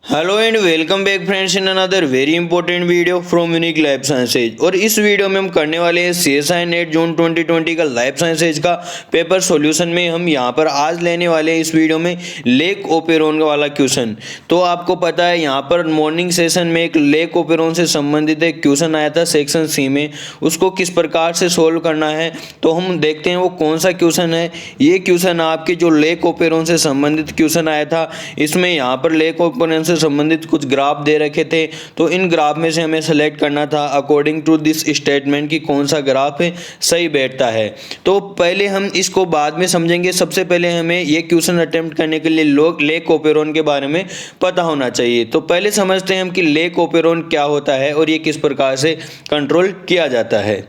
Hello and welcome back friends in another very important video from unique life sciences. और इस video में हम करने वाले हैं CSI नेट जून 2020 का लाइफ साइंसेज का पेपर सॉल्यूशन में हम यहां पर आज लेने वाले हैं इस वीडियो में लेक ओपेरोन वाला क्वेश्चन। तो आपको पता है यहां पर मॉर्निंग सेशन में एक लेक ओपेरोन से संबंधित एक क्वेश्चन आया था सेक्शन सी में, उसको किस प्रकार से सोल्व करना है तो हम देखते हैं वो कौन सा क्वेश्चन है। ये क्वेश्चन आपके जो लेक ओपेरोन से संबंधित क्वेश्चन आया था, इसमें यहाँ पर लेक ओपेरोन से संबंधित कुछ ग्राफ दे रखे थे, तो इन ग्राफ में से हमें सेलेक्ट करना था अकॉर्डिंग टू दिस स्टेटमेंट कि कौन सा ग्राफ है सही बैठता है। तो पहले हम इसको बाद में समझेंगे, सबसे पहले हमें ये क्वेश्चन अटेम्प्ट करने के लिए लेक ओपेरोन के बारे में पता होना चाहिए। तो पहले समझते हैं हम कि लेक ओपेरोन क्या होता है और ये किस प्रकार से कंट्रोल किया जाता है।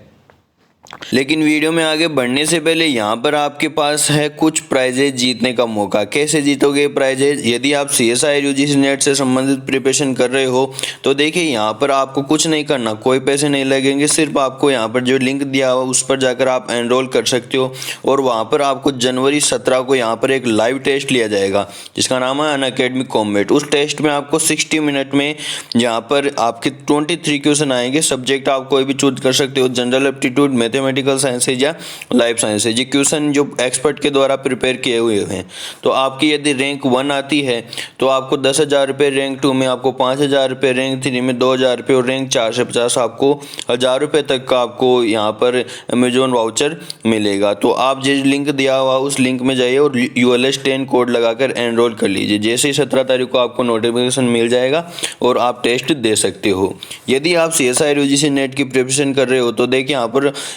लेकिन वीडियो में आगे बढ़ने से पहले यहाँ पर आपके पास है कुछ प्राइजेज जीतने का मौका। कैसे जीतोगे प्राइजेज? यदि आप CSI UGC नेट से संबंधित प्रिपरेशन कर रहे हो तो देखिए यहाँ पर आपको कुछ नहीं करना, कोई पैसे नहीं लगेंगे, सिर्फ आपको यहाँ पर जो लिंक दिया हुआ उस पर जाकर आप एनरोल कर सकते हो। और वहाँ पर आपको जनवरी 17 को यहाँ पर एक लाइव टेस्ट लिया जाएगा जिसका नाम है अनअकैडमी कॉम्बैट। उस टेस्ट में आपको 60 मिनट में यहाँ पर आपके 23 क्वेश्चन आएंगे। सब्जेक्ट आप कोई भी चूज कर सकते हो, जनरल एप्टीट्यूड, मैथमेटिकल साइंसेज या लाइफ साइंसेज। ये क्वेश्चन जो एक्सपर्ट के द्वारा प्रिपेयर किए हुए हैं। तो आपकी यदि रैंक 1 आती है तो आपको 10,000 रुपये, रैंक 2 में आपको 5,000 रुपये, रैंक 3 में 2,000 रुपये और रैंक 4 से 50 आपको 1,000 रुपये तक का आपको यहाँ पर अमेजोन वाउचर मिलेगा। तो आप जिस लिंक दिया हुआ उस लिंक में जाइए और ULS 10 कोड लगाकर एनरोल कर लीजिए। जैसे ही 17 तारीख को आपको नोटिफिकेशन मिल जाएगा और आप टेस्ट दे सकते हो। यदि आप CSI UGC नेट की प्रिपरेशन कर रहे हो तो देखिए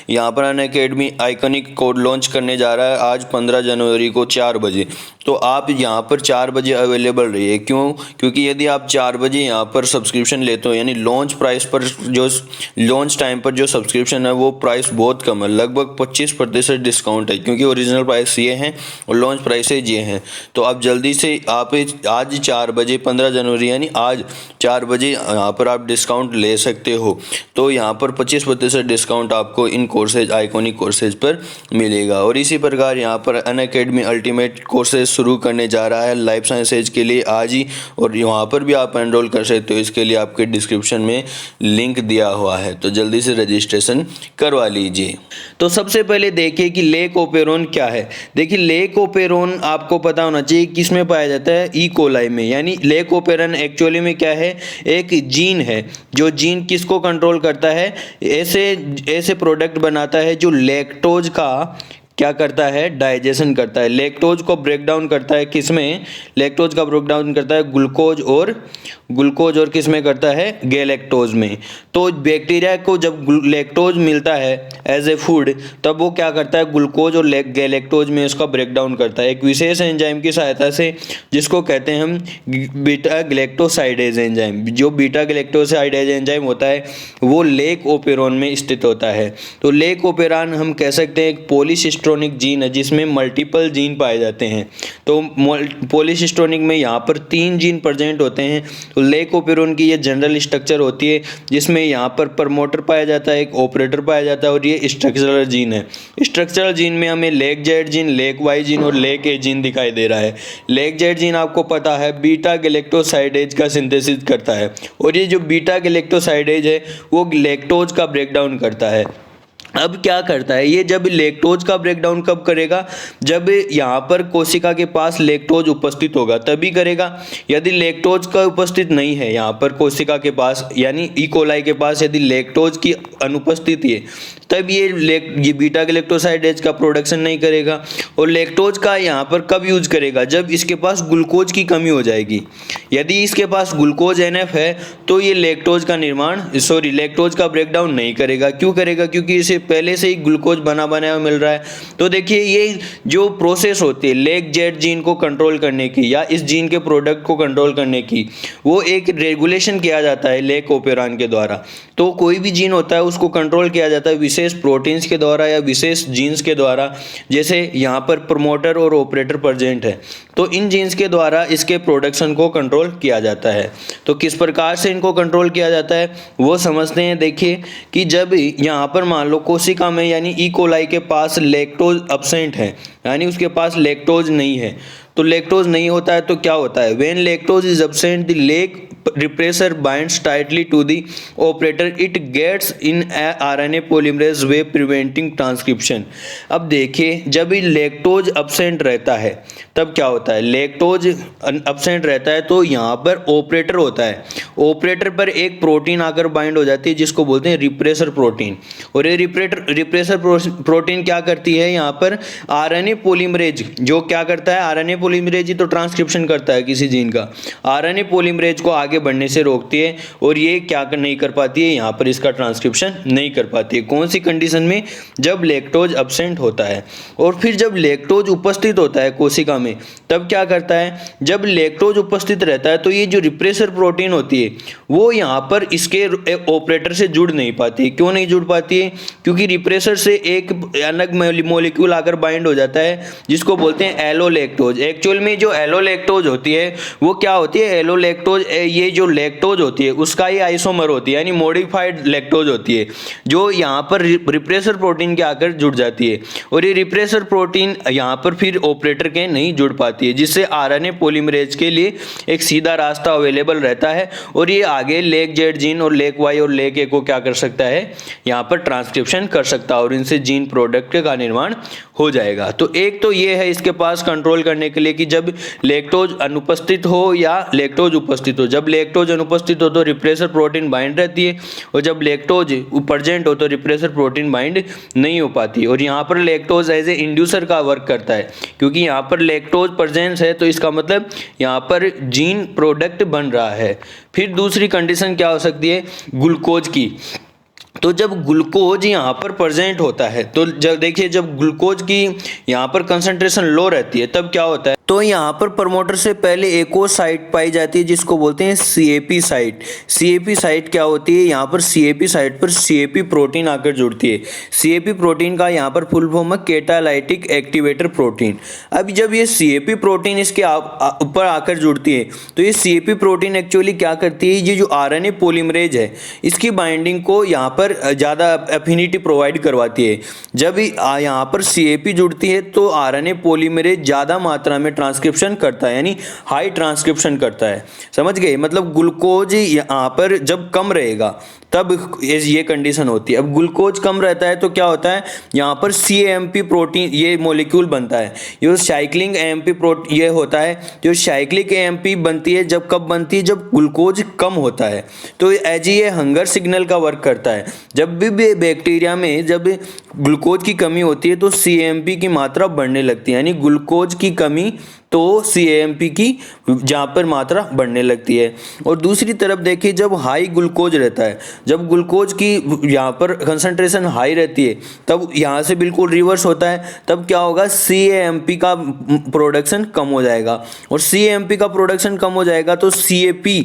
यहाँ पर अनअकैडमी आइकॉनिक कोड लॉन्च करने जा रहा है आज 15 जनवरी को 4 बजे। तो आप यहाँ पर 4 बजे अवेलेबल रहिए। क्यों? क्योंकि यदि आप 4 बजे यहाँ पर सब्सक्रिप्शन लेते हो, यानी लॉन्च प्राइस पर जो लॉन्च टाइम पर जो सब्सक्रिप्शन है वो प्राइस बहुत कम है, लगभग 25% डिस्काउंट है, क्योंकि ओरिजिनल प्राइस ये हैं और लॉन्च प्राइसेज ये हैं। तो आप जल्दी से आप आज 4 बजे 15 जनवरी यानी आज 4 बजे यहाँ पर आप डिस्काउंट ले सकते हो। तो यहाँ पर 25% डिस्काउंट आपको इन कोर्सेज, आइकॉनिक कोर्सेज पर मिलेगा। और इसी प्रकार यहाँ पर अनअकैडमी अल्टीमेट कोर्सेज शुरू करने जा रहा है लाइफ साइंसेज के लिए आज ही, और वहाँ पर भी आप एनरोल कर सकते हो। इसके लिए आपके डिस्क्रिप्शन में लिंक दिया हुआ है, तो जल्दी से रजिस्ट्रेशन करवा लीजिए। तो सबसे पहले देखिए कि लेक ओपेरोन क्या है। देखिए लेक ओपेरोन आपको पता होना चाहिए किस में पाया जाता है, ई कोलाई में। यानी लेक ओपेरोन एक्चुअली में क्या है, एक जीन है। जो जीन किसको कंट्रोल करता है, ऐसे प्रोडक्ट बनाता है जो लैक्टोज का क्या करता है, डाइजेशन करता है। लैक्टोज को ब्रेक डाउन करता है किसमें, लैक्टोज का ब्रेक डाउन करता है ग्लूकोज और किस में करता है, गैलेक्टोज में। तो बैक्टीरिया को जब लैक्टोज मिलता है एज ए फूड, तब वो क्या करता है, ग्लूकोज और गैलेक्टोज में उसका ब्रेक डाउन करता है एक विशेष एंजाइम की सहायता से, जिसको कहते हैं हम बीटा ग्लैक्टोसाइडेज एंजाइम। जो बीटा ग्लैक्टोसाइडेज एंजाइम होता है वो लेक ओपेरोन में स्थित होता है। तो लेक ओपेरॉन हम कह सकते हैं एक पॉलीसिस्टोनिक जीन है जिसमें मल्टीपल जीन पाए जाते हैं। तो पॉलीसिस्टोनिक में यहाँ पर 3 जीन प्रेजेंट होते हैं। तो लेक ओपेरोन की ये जनरल स्ट्रक्चर होती है जिसमें यहाँ पर प्रमोटर पाया जाता है, एक ऑपरेटर पाया जाता है और ये स्ट्रक्चरल जीन है। स्ट्रक्चरल जीन में हमें lac Z gene, lac Y gene और लेक ए जीन दिखाई दे रहा है। लेक जेड जीन आपको पता है बीटा गैलेक्टोसाइडेज का सिंथेसिस करता है, और ये जो बीटा गैलेक्टोसाइडेज है वो लैक्टोज का ब्रेकडाउन करता है। अब क्या करता है ये, जब लैक्टोज का ब्रेकडाउन कब करेगा, जब यहाँ पर कोशिका के पास लैक्टोज उपस्थित होगा तभी करेगा। यदि लैक्टोज का उपस्थित नहीं है यहाँ पर कोशिका के पास, यानी ई कोलाई के पास यदि लैक्टोज की अनुपस्थिति है, तब ये बीटा गैलेक्टोसाइडेज का प्रोडक्शन नहीं करेगा। और लैक्टोज का यहाँ पर कब यूज करेगा, जब इसके पास ग्लूकोज की कमी हो जाएगी। यदि इसके पास ग्लूकोज NF है तो ये लैक्टोज का ब्रेकडाउन नहीं करेगा। क्यों करेगा? क्योंकि इसे पहले से ही ग्लूकोज बना हुआ मिल रहा है। तो देखिए ये जो प्रोसेस होती है लेक जेड जीन को कंट्रोल करने की या इस जीन के प्रोडक्ट को कंट्रोल करने की, वो एक रेगुलेशन किया जाता है लेक ओपेरॉन के द्वारा। तो कोई भी जीन होता है उसको कंट्रोल किया जाता है विशेष प्रोटीन्स के द्वारा या विशेष जीन्स के द्वारा। जैसे यहाँ पर प्रमोटर और ऑपरेटर प्रेजेंट है, तो इन जीन्स के द्वारा इसके प्रोडक्शन को कंट्रोल किया जाता है। तो किस प्रकार से इनको कंट्रोल किया जाता है वो समझते हैं। देखिए कि जब यहाँ पर मान लो कोशिका में यानी ई कोलाई के पास लैक्टोज अब्सेंट है, यानी उसके पास लैक्टोज नहीं है, तो लैक्टोज नहीं होता है तो क्या होता है, when lactose is absent the leg repressor binds tightly to the operator, it gets in RNA polymerase way preventing transcription। अब देखिए जब लैक्टोज अब्सेंट रहता है तब क्या होता है, लैक्टोज अब्सेंट रहता है तो यहाँ पर ऑपरेटर होता है, ऑपरेटर पर एक प्रोटीन आकर बाइंड हो जाती है जिसको बोलते हैं रिप्रेसर प्रोटीन। और ये रिप्रेसर प्रोटीन क्या करती है, यहाँ पर आरएनए पॉलीमरेज जो क्या करता है, आरएनए पॉलीमरेज ही तो ट्रांसक्रिप्शन करता है किसी जीन का, आरएनए पॉलीमरेज को आगे बढ़ने से रोकती है और ये क्या नहीं कर पाती है, यहाँ पर इसका ट्रांसक्रिप्शन नहीं कर पाती है। कौन सी कंडीशन में, जब लैक्टोज अब्सेंट होता है। और फिर जब लैक्टोज उपस्थित होता है कोशिका में तब क्या करता है, जब लैक्टोज उपस्थित रहता है तो ये जो रिप्रेसर प्रोटीन होती है वो यहाँ पर इसके ऑपरेटर से जुड़ नहीं पाती। क्यों नहीं जुड़ पाती है, क्योंकि रिप्रेसर से एक अलग मॉलिक्यूल आकर बाइंड हो जाता है जिसको बोलते हैं एलोलैक्टोज। एक्चुअल में जो एलोलैक्टोज होती है वो क्या होती है, एलोलैक्टोज ये जो लैक्टोज होती है उसका ही आइसोमर होती है, यानी मॉडिफाइड लैक्टोज होती है जो यहाँ पर रिप्रेसर प्रोटीन के आकर जुड़ जाती है। और ये रिप्रेसर प्रोटीन यहाँ पर फिर ऑपरेटर के नहीं जुड़ पाती है, जिससे आरएनए पॉलीमरेज के लिए एक सीधा रास्ता अवेलेबल रहता है और ये आगे लेक जेड जीन और लेक वाई और लेक ए को क्या कर सकता है, यहाँ पर ट्रांसक्रिप्शन कर सकता है और इनसे जीन प्रोडक्ट का निर्माण हो जाएगा। तो एक तो ये है इसके पास कंट्रोल करने के लिए कि जब लैक्टोज अनुपस्थित हो या लैक्टोज उपस्थित हो। जब लैक्टोज अनुपस्थित हो तो रिप्रेसर प्रोटीन बाइंड रहती है और जब लैक्टोज प्रेजेंट हो तो रिप्रेसर प्रोटीन बाइंड नहीं हो पाती। और यहाँ पर लैक्टोज एज ए इंड्यूसर का वर्क करता है, क्योंकि यहाँ पर लैक्टोज प्रेजेंस है तो इसका मतलब यहाँ पर जीन प्रोडक्ट बन रहा है। फिर दूसरी कंडीशन क्या हो सकती है, ग्लूकोज की। तो जब ग्लूकोज यहाँ पर प्रेजेंट होता है तो जब देखिए जब ग्लूकोज की यहाँ पर कंसंट्रेशन लो रहती है तब क्या होता है, तो यहाँ पर प्रमोटर से पहले एक और साइट पाई जाती है जिसको बोलते हैं सीएपी साइट। सीएपी साइट क्या होती है, यहाँ पर सीएपी साइट पर सीएपी प्रोटीन आकर जुड़ती है। सीएपी प्रोटीन का यहाँ पर फुल फॉर्म है कैटालाइटिक एक्टिवेटर प्रोटीन। अब जब ये सीएपी प्रोटीन इसके ऊपर आकर जुड़ती है तो ये सीएपी प्रोटीन एक्चुअली क्या करती है, ये जो आरएनए पॉलीमरेज है इसकी बाइंडिंग को यहाँ पर ज़्यादा एफिनिटी प्रोवाइड करवाती है। जब यहाँ पर सीएपी जुड़ती है तो आरएनए पॉलीमरेज ज़्यादा मात्रा में ट्रांसक्रिप्शन करता है, यानी हाई ट्रांसक्रिप्शन करता है। समझ गए, मतलब ग्लूकोज यहाँ पर जब कम रहेगा तब ये कंडीशन होती है। अब ग्लूकोज कम रहता है तो क्या होता है, यहाँ पर CAMP प्रोटीन ये मॉलिक्यूल बनता है, ये साइक्लिंग AMP प्रोटीन ये होता है। जो साइक्लिक AMP बनती है जब कब बनती है, जब ग्लूकोज कम होता है। तो एज ये हंगर सिग्नल का वर्क करता है। जब भी बैक्टीरिया में जब ग्लूकोज की कमी होती है तो CAMP की मात्रा बढ़ने लगती है, यानी ग्लूकोज की कमी तो CAMP की जहाँ पर मात्रा बढ़ने लगती है। और दूसरी तरफ देखिए जब हाई ग्लूकोज रहता है, जब ग्लूकोज की यहाँ पर कंसंट्रेशन हाई रहती है तब यहाँ से बिल्कुल रिवर्स होता है। तब क्या होगा, CAMP का प्रोडक्शन कम हो जाएगा और CAMP का प्रोडक्शन कम हो जाएगा तो CAP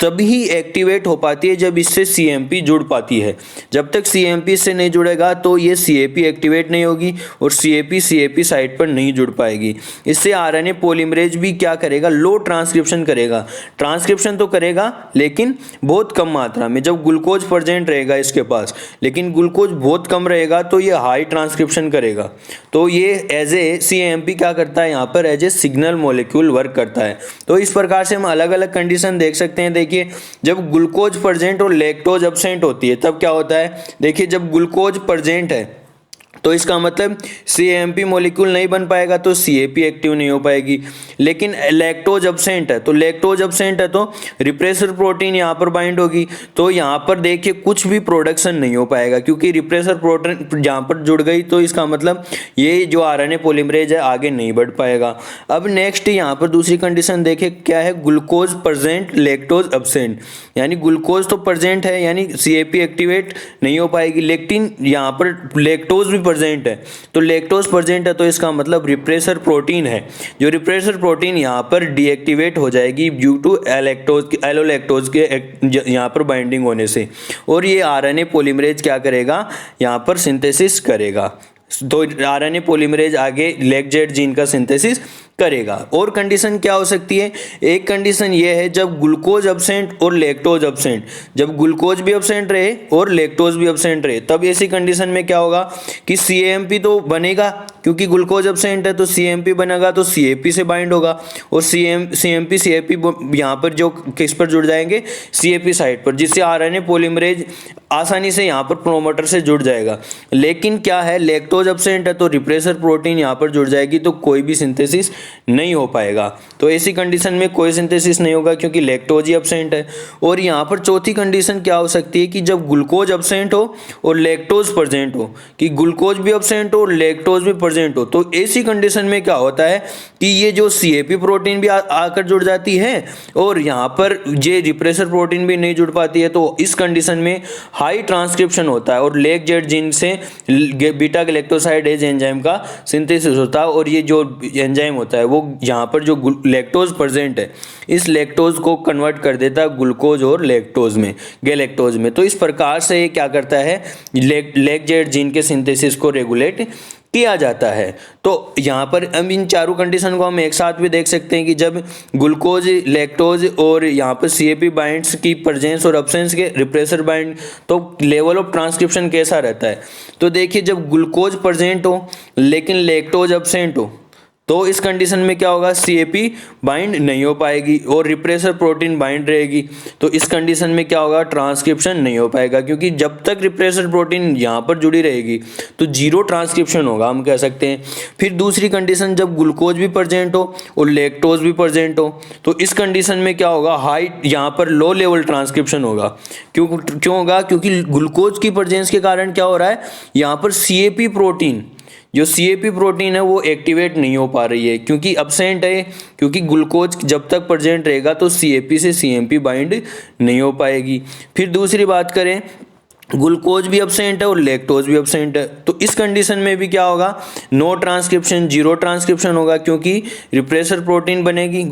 तभी एक्टिवेट हो पाती है जब इससे CAMP जुड़ पाती है। जब तक CAMP से नहीं जुड़ेगा तो ये CAP एक्टिवेट नहीं होगी और CAP साइट पर नहीं जुड़ पाएगी। इससे आरएनए पॉलीमरेज भी क्या करेगा, लो ट्रांसक्रिप्शन करेगा। ट्रांसक्रिप्शन तो करेगा लेकिन बहुत कम मात्रा में। जब ग्लूकोज प्रेजेंट रहेगा इसके पास लेकिन ग्लूकोज बहुत कम रहेगा तो ये हाई ट्रांसक्रिप्शन करेगा। तो ये एज ए CAMP क्या करता है, यहाँ पर as a signal molecule work करता है। तो इस प्रकार से हम अलग अलग कंडीशन देख सकते हैं। देखिए जब ग्लूकोज प्रेजेंट और लैक्टोज एब्सेंट होती है तब क्या होता है, देखिए जब ग्लूकोज प्रेजेंट है तो इसका मतलब CAMP मॉलिक्यूल नहीं बन पाएगा तो CAP एक्टिव नहीं हो पाएगी। लेकिन लैक्टोज एब्सेंट है तो लैक्टोज एब्सेंट है तो रिप्रेसर प्रोटीन यहाँ पर बाइंड होगी तो यहाँ पर देखिए कुछ भी प्रोडक्शन नहीं हो पाएगा, क्योंकि रिप्रेसर प्रोटीन यहाँ पर जुड़ गई तो इसका मतलब ये जो आरएनए पॉलीमरेज है आगे नहीं बढ़ पाएगा। अब नेक्स्ट यहाँ पर दूसरी कंडीशन देखिए क्या है, ग्लूकोज प्रेजेंट लैक्टोज एब्सेंट, यानी ग्लूकोज तो प्रेजेंट है यानी CAP एक्टिवेट नहीं हो पाएगी, लेकिन यहाँ पर लैक्टोज भी प्रेजेंट है। तो लैक्टोज प्रेजेंट है तो इसका मतलब रिप्रेसर प्रोटीन है, जो रिप्रेसर प्रोटीन यहाँ पर डीएक्टिवेट हो जाएगी ड्यू टू एलोलैक्टोज के यहाँ पर बाइंडिंग होने से, और ये आरएनए पॉलीमरेज क्या करेगा, यहाँ पर सिंथेसिस करेगा। तो आरएनए पॉलीमरेज आगे लेक जेड जीन का सिंथेसिस करेगा। और कंडीशन क्या हो सकती है, एक कंडीशन ये है जब ग्लूकोज एब्सेंट और लैक्टोज एब्सेंट, जब ग्लूकोज भी एब्सेंट रहे और लैक्टोज भी एब्सेंट रहे तब ऐसी कंडीशन में क्या होगा कि CAMP तो बनेगा क्योंकि ग्लूकोज एब्सेंट है तो CMP बनेगा तो CAP से बाइंड होगा, और CMP CAP यहाँ पर जो किस पर जुड़ जाएंगे, CAP साइट पर, जिससे RNA पॉलीमरेज आसानी से यहाँ पर प्रोमोटर से जुड़ जाएगा। लेकिन क्या है, लैक्टोज एब्सेंट है तो रिप्रेसर प्रोटीन यहाँ पर जुड़ जाएगी तो कोई भी सिंथेसिस नहीं हो पाएगा। तो ऐसी कंडीशन में कोई सिंथेसिस नहीं होगा क्योंकि लैक्टोज ही एब्सेंट है। और यहाँ पर चौथी कंडीशन क्या हो सकती है कि जब ग्लूकोज एब्सेंट हो और लैक्टोज प्रेजेंट हो, कि ग्लूकोज भी एब्सेंट हो और लैक्टोज भी प्रेजेंट हो, तो ऐसी कंडीशन में क्या होता है कि ये जो CAP प्रोटीन भी आकर जुड़ जाती है और यहाँ पर ये रिप्रेसर प्रोटीन भी नहीं जुड़ पाती है। तो इस कंडीशन में हाई ट्रांसक्रिप्शन होता है और लेग जेड जीन से बीटा गैलेक्टोसाइडेज एंजाइम का सिंथेसिस होता है, और ये जो एंजाइम होता है वो यहाँ पर जो लैक्टोज प्रेजेंट है इस लैक्टोज को कन्वर्ट कर देता है ग्लूकोज और लैक्टोज में, गैलेक्टोज में। तो इस प्रकार से ये क्या करता है, लेग जेड जीन के सिंथेसिस को रेगुलेट किया जाता है। तो यहाँ पर हम इन चारों कंडीशन को हम एक साथ भी देख सकते हैं कि जब ग्लूकोज, लैक्टोज और यहाँ पर CAP बाइंड्स की प्रेजेंस और एब्सेंस के रिप्रेसर बाइंड, तो लेवल ऑफ ट्रांसक्रिप्शन कैसा रहता है। तो देखिए, जब ग्लूकोज प्रेजेंट हो लेकिन लैक्टोज एब्सेंट हो तो इस कंडीशन में क्या होगा, CAP बाइंड नहीं हो पाएगी और रिप्रेसर प्रोटीन बाइंड रहेगी। तो इस कंडीशन में क्या होगा, ट्रांसक्रिप्शन नहीं हो पाएगा, क्योंकि जब तक रिप्रेसर प्रोटीन यहाँ पर जुड़ी रहेगी तो जीरो ट्रांसक्रिप्शन होगा, हम कह सकते हैं। फिर दूसरी कंडीशन, जब ग्लूकोज भी प्रेजेंट हो और लैक्टोज भी प्रेजेंट हो तो इस कंडीशन में क्या होगा, हाई यहाँ पर लो लेवल ट्रांसक्रिप्शन होगा। क्यों होगा, क्योंकि ग्लूकोज की प्रेजेंस के कारण क्या हो रहा है, यहाँ पर CAP प्रोटीन, जो CAP प्रोटीन है वो एक्टिवेट नहीं हो पा रही है क्योंकि एब्सेंट है। क्योंकि ग्लूकोज जब तक प्रेजेंट रहेगा तो CAP से CMP बाइंड नहीं हो पाएगी। फिर दूसरी बात करें, ग्लूकोज भी एब्सेंट है और लैक्टोज भी एब्सेंट है, तो इस कंडीशन में भी क्या होगा, नो ट्रांसक्रिप्शन, जीरो ट्रांसक्रिप्शन होगा, क्योंकि रिप्रेसर प्रोटीन बनेगी,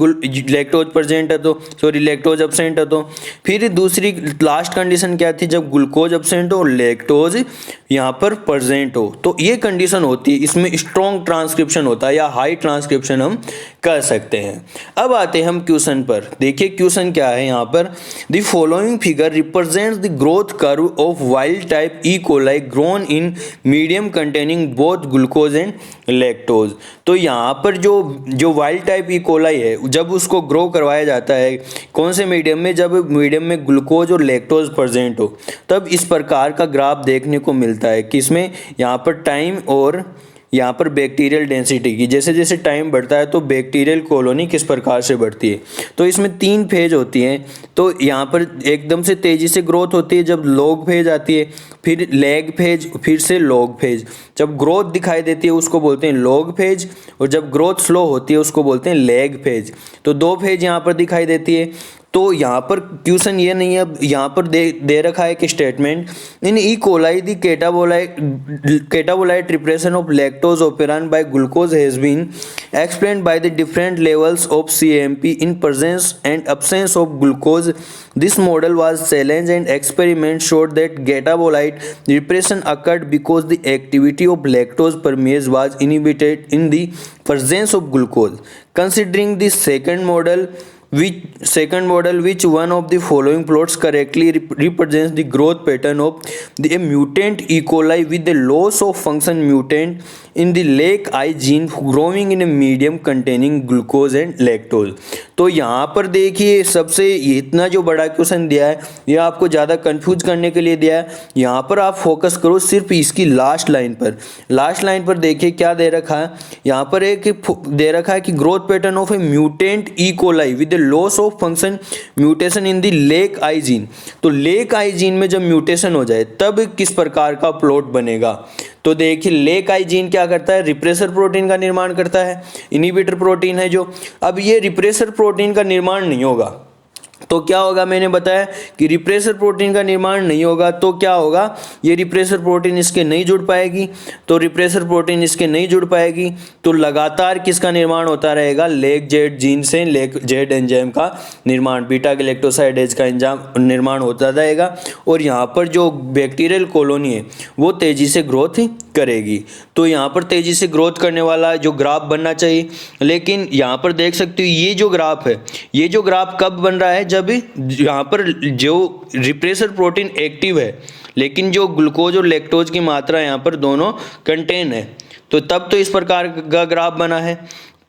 लैक्टोज प्रेजेंट है तो, सॉरी लैक्टोज एब्सेंट है तो। फिर दूसरी लास्ट कंडीशन क्या थी, जब ग्लूकोज एब्सेंट हो और लैक्टोज यहाँ पर प्रेजेंट हो, तो ये कंडीशन होती है, इसमें स्ट्रॉन्ग ट्रांसक्रिप्शन होता है या हाई ट्रांसक्रिप्शन हम कर सकते हैं। अब आते हैं हम क्वेश्चन पर। देखिए क्वेश्चन क्या है यहाँ पर, the following figure represents the growth curve of wild type E coli grown in medium containing both glucose and lactose. तो यहाँ पर जो वाइल्ड टाइप ई कोलाई है, जब उसको ग्रो करवाया जाता है कौन से मीडियम में, जब मीडियम में ग्लूकोज और लैक्टोज प्रेजेंट हो, तब इस प्रकार का ग्राफ देखने को मिलता है कि इसमें यहाँ पर टाइम और यहाँ पर बैक्टीरियल डेंसिटी की, जैसे जैसे टाइम बढ़ता है तो बैक्टीरियल कॉलोनी किस प्रकार से बढ़ती है। तो इसमें 3 फेज होती हैं। तो यहाँ पर एकदम से तेज़ी से ग्रोथ होती है जब लॉग फेज आती है, फिर लैग फेज, फिर से लॉग फेज। जब ग्रोथ दिखाई देती है उसको बोलते हैं लॉग फेज, और जब ग्रोथ स्लो होती है उसको बोलते हैं लैग फेज। तो 2 फेज यहाँ पर दिखाई देती है। तो यहाँ पर क्वेश्चन ये नहीं है, यहाँ पर दे रखा है कि statement in E coli the catabolite repression of lactose operon by glucose has been explained by the different levels of CMP in presence and absence of glucose. This model was challenged and experiments showed that catabolite repression occurred because the activity of lactose permease was inhibited in the presence of glucose. Considering the second model, which one of the following plots correctly represents the growth pattern of the mutant E. coli with the loss of function mutant in the LAC-I gene growing in a medium containing glucose and lactose। तो यहाँ पर देखिए सबसे इतना जो बड़ा question दिया है ये आपको ज़्यादा कंफ्यूज करने के लिए दिया है। यहाँ पर आप फोकस करो सिर्फ इसकी लास्ट लाइन पर। लास्ट लाइन पर देखिए क्या दे रखा है, यहाँ पर एक दे रखा है कि growth pattern of A mutant E coli with the loss of function mutation in the LAC-I gene. तो LAC-I जीन में जब म्यूटेशन हो जाए तब किस प्रकार का प्लॉट बनेगा। तो देखिए LAC-I जीन क्या करता है, रिप्रेसर प्रोटीन का निर्माण करता है, इनहिबिटर प्रोटीन है जो। अब ये रिप्रेसर प्रोटीन का निर्माण नहीं होगा तो क्या होगा, मैंने बताया कि रिप्रेसर प्रोटीन का निर्माण नहीं होगा तो क्या होगा, ये रिप्रेसर प्रोटीन इसके नहीं जुड़ पाएगी। तो रिप्रेसर प्रोटीन इसके नहीं जुड़ पाएगी तो लगातार किसका निर्माण होता रहेगा, LAC-Z जीन से LAC-Z एंजाइम का निर्माण, बीटा गैलेक्टोसाइडेज का एंजाइम निर्माण होता रहेगा। और यहाँ पर जो बैक्टीरियल कॉलोनी है वो तेज़ी से ग्रोथ करेगी। तो यहाँ पर तेज़ी से ग्रोथ करने वाला जो ग्राफ बनना चाहिए, लेकिन यहाँ पर देख सकते हो ये जो ग्राफ है, ये जो ग्राफ कब बन रहा है, जब यहाँ पर जो रिप्रेसर प्रोटीन एक्टिव है लेकिन जो ग्लूकोज और लैक्टोज की मात्रा यहाँ पर दोनों कंटेन है। तो तब तो इस प्रकार का ग्राफ बना है।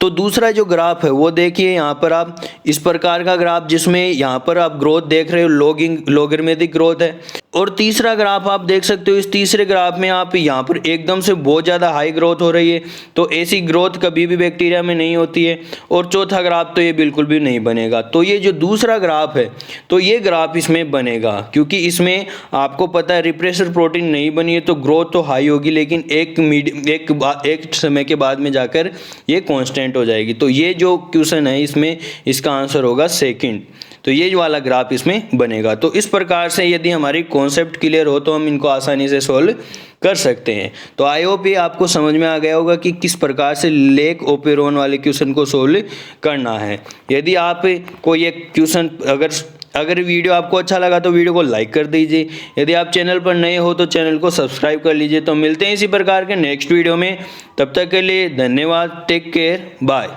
तो दूसरा जो ग्राफ है वो देखिए यहाँ पर आप इस प्रकार का ग्राफ, जिसमें यहाँ पर आप ग्रोथ देख रहे हो, लॉगरिथमिक ग्रोथ है। और तीसरा ग्राफ आप देख सकते हो, इस तीसरे ग्राफ में आप यहाँ पर एकदम से बहुत ज़्यादा हाई ग्रोथ हो रही है, तो ऐसी ग्रोथ कभी भी बैक्टीरिया में नहीं होती है। और चौथा ग्राफ तो ये बिल्कुल भी नहीं बनेगा। तो ये जो दूसरा ग्राफ है तो ये ग्राफ इसमें बनेगा, क्योंकि इसमें आपको पता है रिप्रेसर प्रोटीन नहीं बनी है, तो ग्रोथ तो हाई होगी, लेकिन एक समय के बाद में जाकर ये कांस्टेंट हो जाएगी। तो ये जो क्वेश्चन है इसमें इसका आंसर होगा सेकंड। तो ये वाला ग्राफ इसमें बनेगा। तो इस प्रकार से यदि हमारी कॉन्सेप्ट क्लियर हो तो हम इनको आसानी से सोल्व कर सकते हैं। तो आई होप ये आपको समझ में आ गया होगा कि किस प्रकार से लेक ओपेरोन वाले क्वेश्चन को सोल्व करना है। यदि आप कोई एक क्वेश्चन अगर वीडियो आपको अच्छा लगा तो वीडियो को लाइक कर दीजिए। यदि आप चैनल पर नए हो तो चैनल को सब्सक्राइब कर लीजिए। तो मिलते हैं इसी प्रकार के नेक्स्ट वीडियो में, तब तक के लिए धन्यवाद, टेक केयर, बाय।